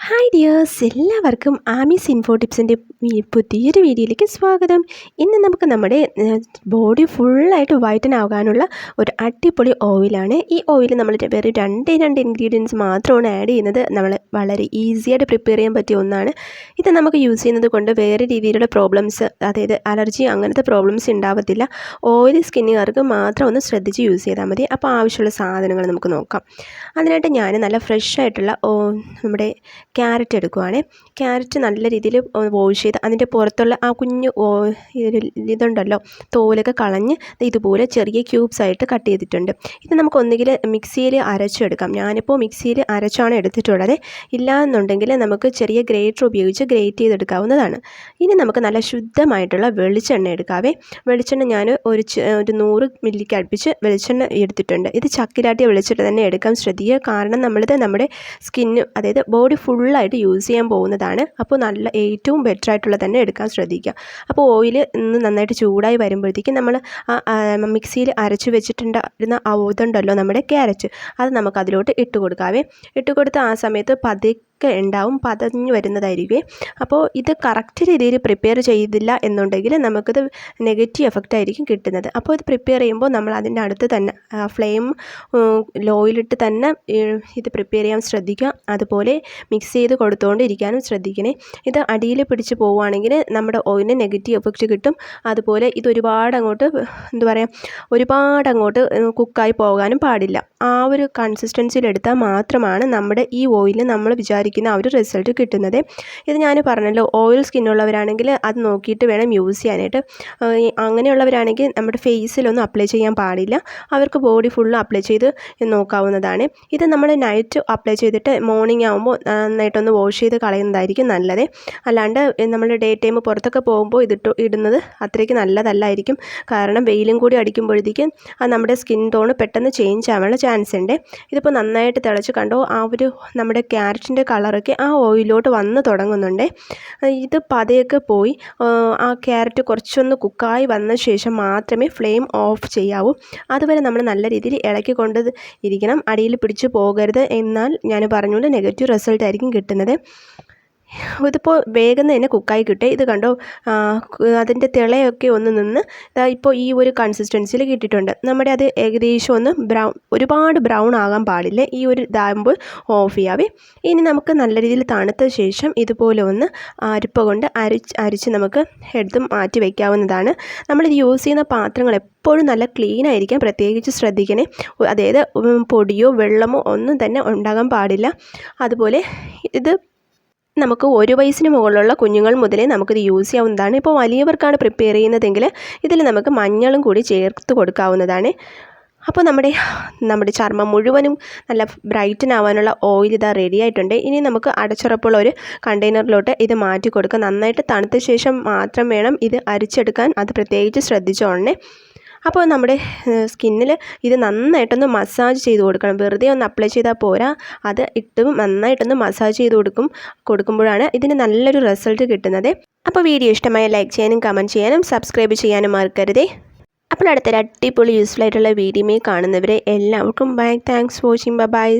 Hi dears, എല്ലാവർക്കും Ami's info ടിപ്സിൻ്റെ പുതിയൊരു വീഡിയോയിലേക്ക് സ്വാഗതം. ഇന്ന് നമുക്ക് നമ്മുടെ ബോഡി ഫുള്ളായിട്ട് വൈറ്റൻ ആകാനുള്ള ഒരു അടിപൊളി ഓയിലാണ്. ഈ ഓയിൽ നമ്മൾ വെറും രണ്ട് ഇൻഗ്രീഡിയൻസ് മാത്രമാണ് ആഡ് ചെയ്യുന്നത്. നമ്മൾ വളരെ ഈസിയായിട്ട് പ്രിപ്പയർ ചെയ്യാൻ പറ്റിയ ഒന്നാണ്. ഇത് നമുക്ക് യൂസ് ചെയ്യുന്നത് കൊണ്ട് വേറെ രീതിയിലുള്ള പ്രോബ്ലംസ്, അതായത് അലർജി അങ്ങനത്തെ പ്രോബ്ലംസ് ഉണ്ടാവത്തില്ല. ഓയിലി സ്കിന്നുകാർക്ക് മാത്രം ഒന്ന് ശ്രദ്ധിച്ച് യൂസ് ചെയ്താൽ മതി. അപ്പോൾ ആവശ്യമുള്ള സാധനങ്ങൾ നമുക്ക് നോക്കാം. അതിനായിട്ട് ഞാൻ നല്ല ഫ്രഷ് ആയിട്ടുള്ള നമ്മുടെ ക്യാരറ്റ് എടുക്കുവാണ്. ക്യാരറ്റ് നല്ല രീതിയിൽ വാഷ് ചെയ്ത് അതിൻ്റെ പുറത്തുള്ള ആ കുഞ്ഞു ഇതുണ്ടല്ലോ, തോലൊക്കെ കളഞ്ഞ് ഇതുപോലെ ചെറിയ ക്യൂബ്സ് ആയിട്ട് കട്ട് ചെയ്തിട്ടുണ്ട്. ഇത് നമുക്ക് ഒന്നുകിൽ മിക്സിയിൽ അരച്ചെടുക്കാം. ഞാനിപ്പോൾ മിക്സിയിൽ അരച്ചാണ് എടുത്തിട്ടുള്ളത്. ഇല്ല എന്നുണ്ടെങ്കിൽ നമുക്ക് ചെറിയ ഗ്രേറ്റർ ഉപയോഗിച്ച് ഗ്രേറ്റ് ചെയ്തെടുക്കാവുന്നതാണ്. ഇനി നമുക്ക് നല്ല ശുദ്ധമായിട്ടുള്ള വെളിച്ചെണ്ണ എടുക്കാവേ. വെളിച്ചെണ്ണ ഞാൻ ഒരു 100 മില്ലിക്ക് അടുപ്പിച്ച് വെളിച്ചെണ്ണ എടുത്തിട്ടുണ്ട്. ഇത് ചക്കിലാട്ടിയ വെളിച്ചെണ്ണ തന്നെ എടുക്കാൻ ശ്രദ്ധിക്കുക. കാരണം നമ്മളിത് നമ്മുടെ സ്കിന്ന്, അതായത് ബോഡി ഫുള്ളായിട്ട് യൂസ് ചെയ്യാൻ പോകുന്നതാണ്. അപ്പോൾ നല്ല ഏറ്റവും ബെറ്റർ ആയിട്ടുള്ള തന്നെ എടുക്കാൻ ശ്രദ്ധിക്കുക. അപ്പോൾ ഓയിൽ നന്നായിട്ട് ചൂടായി വരുമ്പോഴത്തേക്കും നമ്മൾ മിക്സിയിൽ അരച്ച് വെച്ചിട്ടുണ്ടായിരുന്ന ഇതുണ്ടല്ലോ നമ്മുടെ ക്യാരറ്റ്, അത് നമുക്ക് അതിലോട്ട് ഇട്ട് കൊടുക്കാവേ. ഇട്ട് കൊടുത്ത് ആ സമയത്ത് പതുക്കെ ഉണ്ടാവും, പതഞ്ഞ് വരുന്നതായിരിക്കും. അപ്പോൾ ഇത് കറക്റ്റ് രീതിയിൽ പ്രിപ്പയർ ചെയ്തില്ല എന്നുണ്ടെങ്കിൽ നമുക്കിത് നെഗറ്റീവ് എഫക്റ്റ് ആയിരിക്കും കിട്ടുന്നത്. അപ്പോൾ ഇത് പ്രിപ്പയർ ചെയ്യുമ്പോൾ നമ്മൾ അതിൻ്റെ അടുത്ത് തന്നെ ഫ്ലെയിം ലോയിലിട്ട് തന്നെ ഇത് പ്രിപ്പയർ ചെയ്യാൻ ശ്രദ്ധിക്കുക. അതുപോലെ മിക്സ് ചെയ്ത് കൊടുത്തുകൊണ്ടിരിക്കാനും ശ്രദ്ധിക്കണേ. ഇത് അടിയിൽ പിടിച്ച് പോവുകയാണെങ്കിൽ നമ്മുടെ ഓയിലിന് നെഗറ്റീവ് എഫക്റ്റ് കിട്ടും. അതുപോലെ ഇത് ഒരുപാട് അങ്ങോട്ട് കുക്കായി പോകാനും പാടില്ല. ആ ഒരു കൺസിസ്റ്റൻസിയിലെടുത്താൽ മാത്രമാണ് നമ്മുടെ ഈ ഓയിലിന് നമ്മൾ വിചാരിക്കുന്ന ആ ഒരു റിസൾട്ട് കിട്ടുന്നത്. ഇത് ഞാൻ പറഞ്ഞല്ലോ, ഓയിൽ സ്കിന്നുള്ളവരാണെങ്കിൽ അത് നോക്കിയിട്ട് വേണം യൂസ് ചെയ്യാനായിട്ട്. അങ്ങനെയുള്ളവരാണെങ്കിൽ നമ്മുടെ ഫേസിലൊന്നും അപ്ലൈ ചെയ്യാൻ പാടില്ല. അവർക്ക് ബോഡി ഫുള്ള് അപ്ലൈ ചെയ്ത് നോക്കാവുന്നതാണ്. ഇത് നമ്മൾ നൈറ്റ് അപ്ലൈ ചെയ്തിട്ട് മോർണിംഗ് ആകുമ്പോൾ നന്നായിട്ടൊന്ന് വാഷ് ചെയ്ത് കളയുന്നതായിരിക്കും നല്ലത്. അല്ലാണ്ട് നമ്മൾ ഡേ ടൈം പുറത്തൊക്കെ പോകുമ്പോൾ ഇടുന്നത് അത്രയ്ക്ക് നല്ലതല്ലായിരിക്കും. കാരണം വെയിലും കൂടി അടിക്കുമ്പോഴത്തേക്കും അത് നമ്മുടെ സ്കിൻ ടോൺ പെട്ടെന്ന് ചേഞ്ച് ആവാനുള്ള ചാൻസ് ഉണ്ട്. ഇതിപ്പോൾ നന്നായിട്ട് തിളച്ച് കണ്ടോ, ആ ഒരു നമ്മുടെ ക്യാരറ്റിൻ്റെ കളറൊക്കെ ആ ഓയിലോട്ട് വന്ന് തുടങ്ങുന്നുണ്ട്. ഇത് പതയൊക്കെ പോയി ആ ക്യാരറ്റ് കുറച്ചൊന്ന് കുക്കായി വന്ന ശേഷം മാത്രമേ ഫ്ലെയിം ഓഫ് ചെയ്യാവൂ. അതുവരെ നമ്മൾ നല്ല രീതിയിൽ ഇളക്കിക്കൊണ്ട് ഇരിക്കണം. അടിയിൽ പിടിച്ച് പോകരുത്. എന്നാൽ ഞാൻ പറഞ്ഞുകൊണ്ട് നെഗറ്റീവ് റിസൾട്ട് ആയിരിക്കും കിട്ടുന്നത്. ഇതിപ്പോൾ വേഗം തന്നെ കുക്കായി കിട്ടും. ഇത് കണ്ടോ, അതിൻ്റെ തിളയൊക്കെ ഒന്ന് നിന്ന് ഇപ്പോൾ ഈ ഒരു കൺസിസ്റ്റൻസിയിൽ കിട്ടിയിട്ടുണ്ട്. നമ്മുടെ അത് ഏകദേശം ഒന്ന് ഒരുപാട് ബ്രൗൺ ആകാൻ പാടില്ല. ഈ ഒരു ഇതാകുമ്പോൾ ഓഫ് ചെയ്യാവേ. ഇനി നമുക്ക് നല്ല രീതിയിൽ തണുത്ത ശേഷം ഇതുപോലെ ഒന്ന് അരിപ്പ കൊണ്ട് അരിച്ച് നമുക്ക് എടുത്ത് മാറ്റി വയ്ക്കാവുന്നതാണ്. നമ്മളിത് യൂസ് ചെയ്യുന്ന പാത്രങ്ങൾ എപ്പോഴും നല്ല ക്ലീൻ ആയിരിക്കാൻ പ്രത്യേകിച്ച് ശ്രദ്ധിക്കണേ. അതായത് പൊടിയോ വെള്ളമോ ഒന്നും തന്നെ ഉണ്ടാകാൻ പാടില്ല. അതുപോലെ ഇത് നമുക്ക് 1 വയസ്സിന് മുകളിലുള്ള കുഞ്ഞുങ്ങൾ മുതലേ നമുക്കിത് യൂസ് ചെയ്യാവുന്നതാണ്. ഇപ്പോൾ വലിയവർക്കാണ് പ്രിപ്പയർ ചെയ്യുന്നതെങ്കിൽ ഇതിൽ നമുക്ക് മഞ്ഞളും കൂടി ചേർത്ത് കൊടുക്കാവുന്നതാണ്. അപ്പോൾ നമ്മുടെ ചർമ്മം മുഴുവനും നല്ല ബ്രൈറ്റൻ ആവാനുള്ള ഓയിൽ ഇതാ റെഡി ആയിട്ടുണ്ട്. ഇനി നമുക്ക് അടച്ചുറപ്പുള്ള ഒരു കണ്ടെയ്നറിലോട്ട് ഇത് മാറ്റി കൊടുക്കുക. നന്നായിട്ട് തണുത്ത ശേഷം മാത്രം വേണം ഇത് അരിച്ചെടുക്കാൻ. അത് പ്രത്യേകിച്ച് ശ്രദ്ധിച്ചോളണേ. അപ്പോൾ നമ്മുടെ സ്കിന്നിൽ ഇത് നന്നായിട്ടൊന്ന് മസാജ് ചെയ്ത് കൊടുക്കണം. വെറുതെ ഒന്ന് അപ്ലൈ ചെയ്താൽ പോരാ, അത് നന്നായിട്ടൊന്ന് മസാജ് ചെയ്ത് കൊടുക്കുമ്പോഴാണ് ഇതിന് നല്ലൊരു റിസൾട്ട് കിട്ടുന്നത്. അപ്പോൾ വീഡിയോ ഇഷ്ടമായ ലൈക്ക് ചെയ്യാനും കമൻറ്റ് ചെയ്യാനും സബ്സ്ക്രൈബ് ചെയ്യാനും മറക്കരുതേ. അപ്പോൾ അടുത്തൊരു അടിപൊളി യൂസ്ഫുൾ ആയിട്ടുള്ള വീഡിയോയിൽ കാണുന്നവരെ എല്ലാവർക്കും bye. Thanks for watching. By.